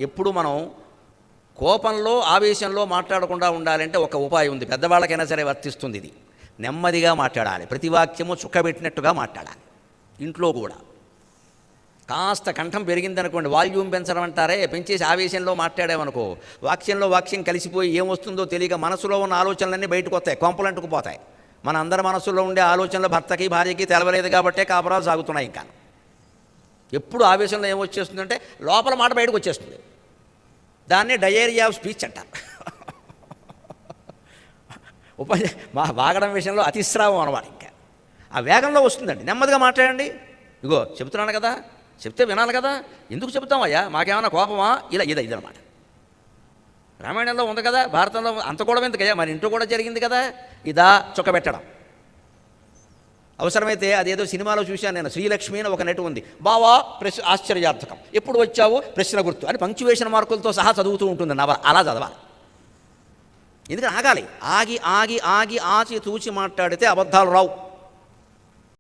ఎప్పుడు మనం కోపంలో ఆవేశంలో మాట్లాడకుండా ఉండాలంటే ఒక ఉపాయం ఉంది. పెద్దవాళ్ళకైనా సరే వర్తిస్తుంది ఇది. నెమ్మదిగా మాట్లాడాలి. ప్రతి వాక్యము చుక్కబెట్టినట్టుగా మాట్లాడాలి. ఇంట్లో కూడా కాస్త కంఠం పెరిగిందనుకోండి, వాల్యూమ్ పెంచడం అంటారే, పెంచేసి ఆవేశంలో మాట్లాడామనుకో వాక్యంలో వాక్యం కలిసిపోయి ఏమొస్తుందో తెలియక మనసులో ఉన్న ఆలోచనలన్నీ బయటకు వస్తాయి, కొంపలంటుకుపోతాయి. మన అందరి మనసులో ఉండే ఆలోచనలు భర్తకి భార్యకి తెలవలేదు కాబట్టే కాపురాలు సాగుతున్నాయి. ఇంకా ఎప్పుడు ఆవేశంలో ఏమొచ్చేస్తుందంటే లోపల మాట బయటకు వచ్చేస్తుంది. దాన్నే డయేరియా ఆఫ్ స్పీచ్ అంటారు. వాగడం విషయంలో అతిస్రావం అనమాట. ఇంకా ఆ వేగంలో వస్తుందండి. నెమ్మదిగా మాట్లాడండి. ఇగో చెబుతున్నాను కదా, చెప్తే వినాలి కదా, ఎందుకు చెబుతామయ్యా, మాకేమైనా కోపమా, ఇదనమాట. రామాయణంలో ఉంది కదా, భారతంలో అంత కూడా ఎందుకయ్యా, మరి ఇంట్లో కూడా జరిగింది కదా. ఇదా చుక్కబెట్టడం. అవసరమైతే అదేదో సినిమాలో చూశాను నేను, శ్రీలక్ష్మి అని ఒక నటి ఉంది. బావా ఆశ్చర్యార్థకం, ఎప్పుడు వచ్చావు ప్రశ్న గుర్తు అని పంక్చువేషన్ మార్కులతో సహా చదువుతూ ఉంటుంది నవల. అలా చదవాలి. ఎందుకంటే ఆగాలి. ఆగి ఆగి ఆగి ఆచి తూచి మాట్లాడితే అబద్ధాలు రావు.